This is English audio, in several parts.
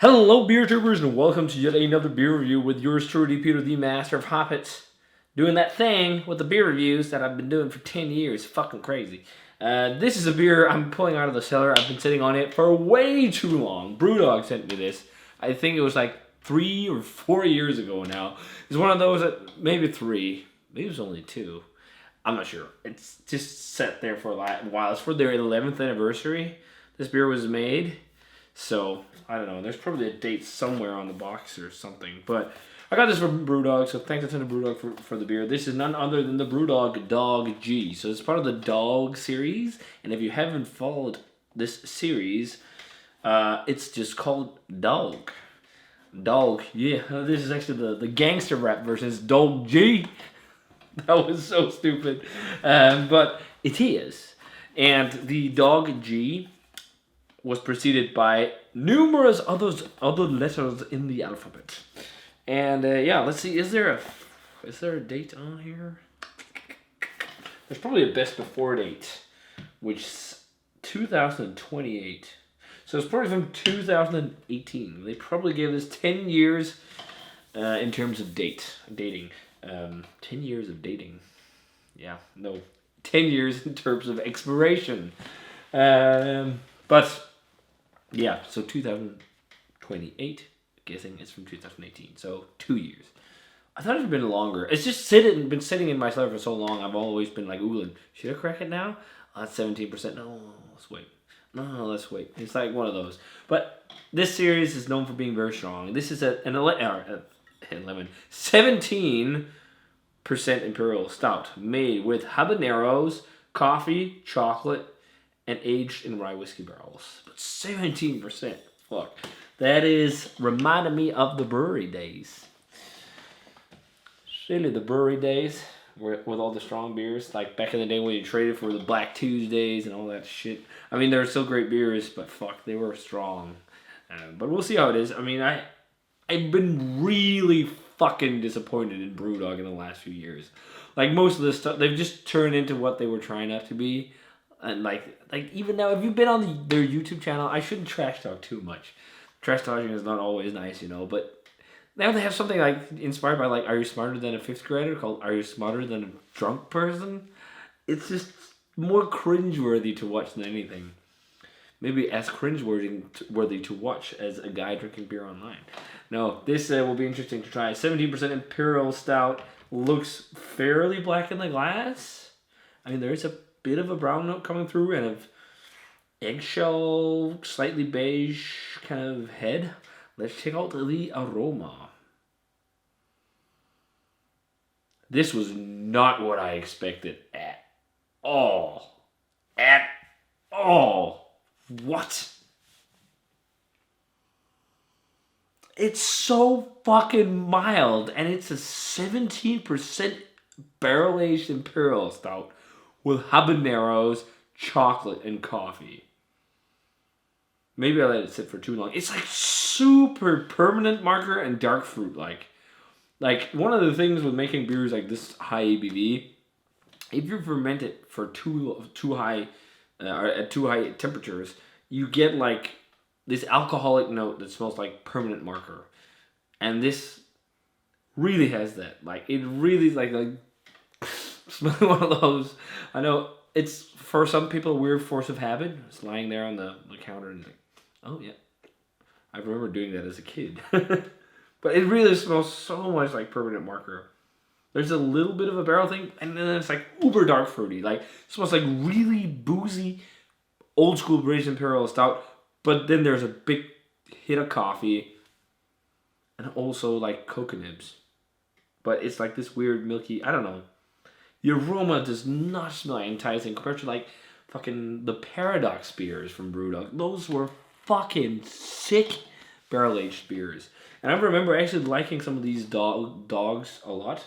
Hello, beer tubers, and welcome to yet another beer review with yours truly, Peter, the master of hoppets, doing that thing with the beer reviews that I've been doing for 10 years. Fucking crazy. This is a beer I'm pulling out of the cellar. I've been sitting on it for way too long. BrewDog sent me this. I think it was like 3 or 4 years ago now. It's one of those that, maybe 3, maybe it was only 2. I'm not sure. It's just sat there for a while. It's for their 11th anniversary. This beer was made. So, I don't know. There's probably a date somewhere on the box or something. But I got this from BrewDog, so thanks a ton to BrewDog for the beer. This is none other than the BrewDog Dog G. So it's part of the Dog series. And if you haven't followed this series, it's just called Dog. Dog, yeah. This is actually the gangster rap version. It's Dog G. That was so stupid. But it is. And the Dog G was preceded by numerous other letters in the alphabet. And yeah, let's see. Is there a date on here? There's probably a best before date, which is 2028. So it's probably from 2018. They probably gave this 10 years in terms of dating. 10 years of dating. Yeah, no. 10 years in terms of expiration. But yeah, so 2028, guessing it's from 2018, so 2 years. I thought it had been longer. It's just been sitting in my cellar for so long, I've always been like Googling, should I crack it now? That's 17%. No, let's wait. No, let's wait. It's like one of those. But this series is known for being very strong. This is an 17% Imperial Stout made with habaneros, coffee, chocolate, and aged in rye whiskey barrels. But 17%. Fuck. That is reminding me of the brewery days. Really, the brewery days with all the strong beers. Like back in the day when you traded for the Black Tuesdays and all that shit. I mean, they're still great beers, but fuck, they were strong. But we'll see how it is. I mean, I've been really fucking disappointed in BrewDog in the last few years. Like most of this stuff, they've just turned into what they were trying not to be. And like even now, if you've been on their YouTube channel, I shouldn't trash talk too much. Trash talking is not always nice, you know. But now they have something like inspired by like, are you smarter than a fifth grader? Called Are You Smarter Than a Drunk Person? It's just more cringeworthy to watch than anything. Maybe as cringeworthy to watch as a guy drinking beer online. No, this will be interesting to try. 17% Imperial Stout looks fairly black in the glass. I mean, there is a bit of a brown note coming through and of eggshell, slightly beige kind of head. Let's check out the aroma. This was not what I expected at all. At all. What? It's so fucking mild, and it's a 17% barrel-aged Imperial Stout with habaneros, chocolate, and coffee. Maybe I let it sit for too long. It's like super permanent marker and dark fruit like. Like one of the things with making beers like this high ABV, if you ferment it for too high or at too high temperatures, you get like this alcoholic note that smells like permanent marker. And this really has that. Like it really like smelling one of those. I know it's for some people a weird force of habit. It's lying there on the counter and like, oh yeah. I remember doing that as a kid. But it really smells so much like permanent marker. There's a little bit of a barrel thing, and then it's like uber dark fruity. Like it smells like really boozy, old school British Imperial Stout. But then there's a big hit of coffee, and also like cocoa nibs. But it's like this weird milky. I don't know. The aroma does not smell enticing compared to like fucking the Paradox beers from BrewDog. Those were fucking sick barrel-aged beers. And I remember actually liking some of these dogs a lot.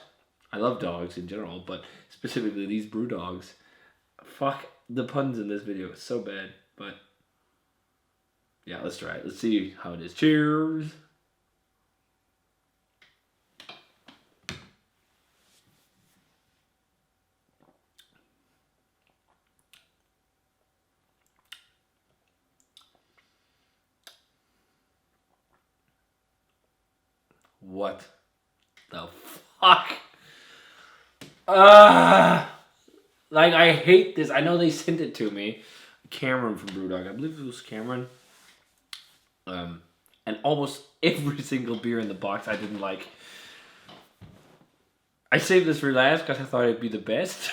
I love dogs in general, but specifically these BrewDogs. Fuck the puns in this video. It's so bad. But yeah, let's try it. Let's see how it is. Cheers. What the fuck? Like, I hate this. I know they sent it to me. Cameron from BrewDog. I believe it was Cameron. And almost every single beer in the box I didn't like. I saved this for last because I thought it'd be the best.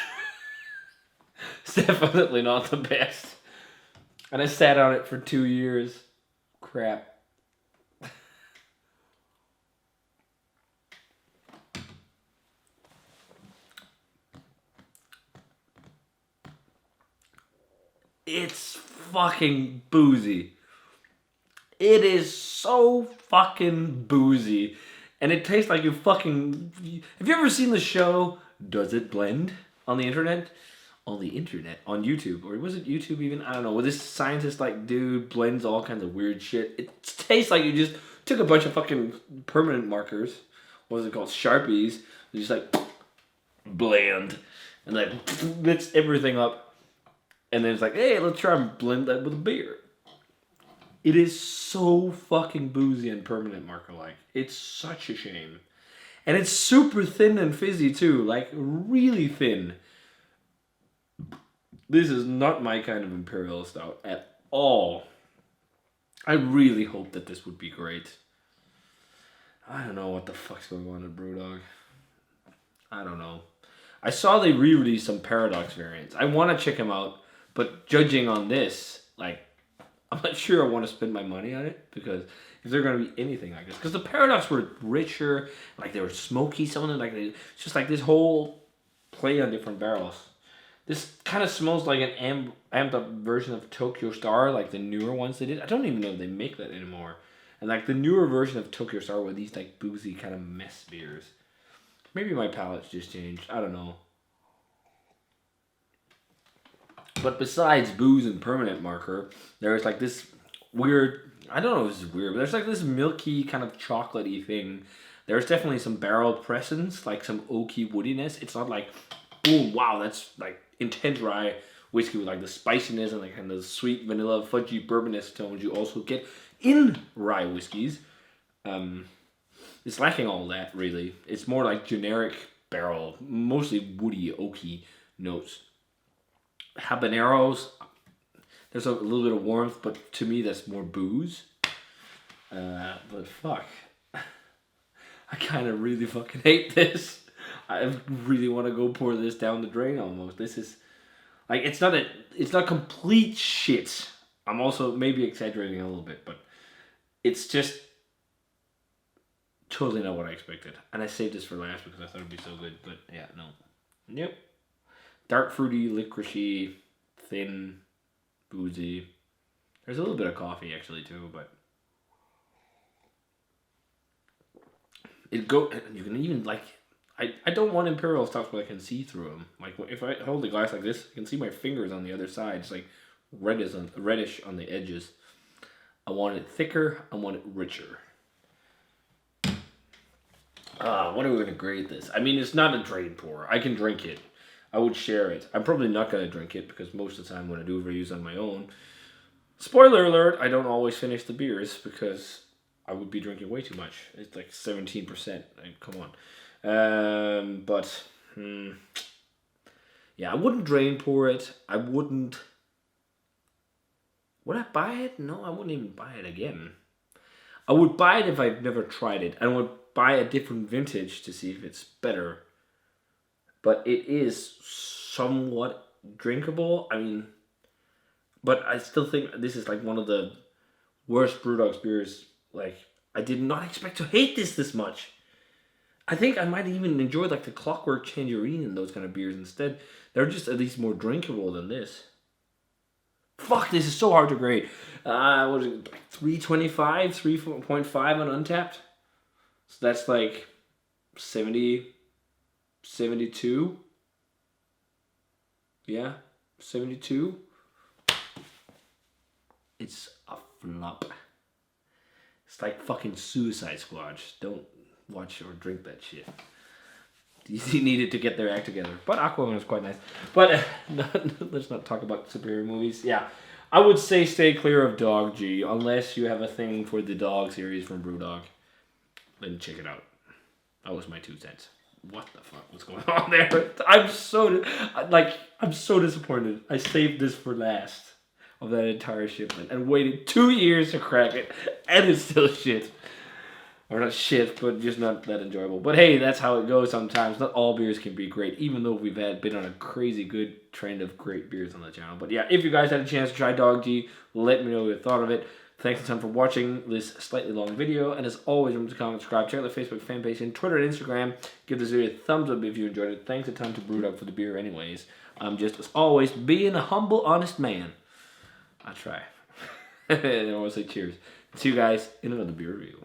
It's definitely not the best. And I sat on it for 2 years. Crap. It's fucking boozy. It is so fucking boozy. And it tastes like you fucking... Have you ever seen the show Does It Blend on the internet? On the internet? On YouTube. Or was it YouTube even? I don't know. Where this scientist like dude blends all kinds of weird shit. It tastes like you just took a bunch of fucking permanent markers. What is it called? Sharpies. You just like... blend. And like mix everything up. And then it's like, hey, let's try and blend that with a beer. It is so fucking boozy and permanent marker-like. It's such a shame. And it's super thin and fizzy too. Like, really thin. This is not my kind of Imperial Stout at all. I really hope that this would be great. I don't know what the fuck's going on at BrewDog. I don't know. I saw they re-released some Paradox variants. I want to check them out. But judging on this, like, I'm not sure I want to spend my money on it, because if they're going to be anything like this, because the Paradox were richer, like they were smoky, some of them, like it's just like this whole play on different barrels. This kind of smells like an amped up version of Tokyo Star, like the newer ones they did. I don't even know if they make that anymore. And like the newer version of Tokyo Star were these like boozy kind of mess beers. Maybe my palate's just changed. I don't know. But besides booze and permanent marker, there's like this weird, I don't know if this is weird, but there's like this milky kind of chocolatey thing. There's definitely some barrel presence, like some oaky woodiness. It's not like, boom, wow, that's like intense rye whiskey with like the spiciness and like kind of the sweet vanilla fudgy bourboness tones you also get in rye whiskeys. It's lacking all that, really. It's more like generic barrel, mostly woody, oaky notes. Habaneros, there's a little bit of warmth, but to me that's more booze. But fuck, I kind of really fucking hate this. I really want to go pour this down the drain almost. This is like, it's not complete shit. I'm also maybe exaggerating a little bit, but it's just totally not what I expected. And I saved this for last because I thought it'd be so good, but yeah, no. Yep. Dark fruity, licoricey, thin, boozy. There's a little bit of coffee actually too, but you can even like, I don't want Imperial Stouts but I can see through them. Like if I hold the glass like this, I can see my fingers on the other side. It's like reddish on the edges. I want it thicker. I want it richer. What are we gonna grade this? I mean, it's not a drain pour. I can drink it. I would share it. I'm probably not going to drink it because most of the time when I do reviews on my own, spoiler alert, I don't always finish the beers because I would be drinking way too much. It's like 17%. Come on. Yeah, I wouldn't drain pour it. I wouldn't... Would I buy it? No, I wouldn't even buy it again. I would buy it if I've never tried it. I would buy a different vintage to see if it's better. But it is somewhat drinkable. I mean, but I still think this is like one of the worst BrewDog's beers. Like, I did not expect to hate this much. I think I might even enjoy like the Clockwork Tangerine and those kind of beers instead. They're just at least more drinkable than this. Fuck, this is so hard to grade. What is it, like 3.25, 3.5 on Untapped? So that's like 70... 72. Yeah, 72. It's a flop. It's like fucking Suicide Squad. Don't watch or drink that shit. DC needed to get their act together. But Aquaman is quite nice. But let's not talk about superhero movies. Yeah, I would say stay clear of Dog G unless you have a thing for the dog series from BrewDog. then check it out. That was my 2 cents. What the fuck was going on there? I'm so disappointed. I saved this for last of that entire shipment and waited 2 years to crack it, and it's still shit. Or not shit, but just not that enjoyable. But hey, that's how it goes sometimes. Not all beers can be great, even though we've been on a crazy good trend of great beers on the channel. But yeah, if you guys had a chance to try Dog G, let me know what you thought of it. Thanks a ton for watching this slightly long video. And as always, remember to comment, subscribe, check out the Facebook fan page and Twitter and Instagram. Give this video a thumbs up if you enjoyed it. Thanks a ton to BrewDog for the beer anyways. I'm just, as always, being a humble, honest man. I try. And I want to say cheers. See you guys in another beer review.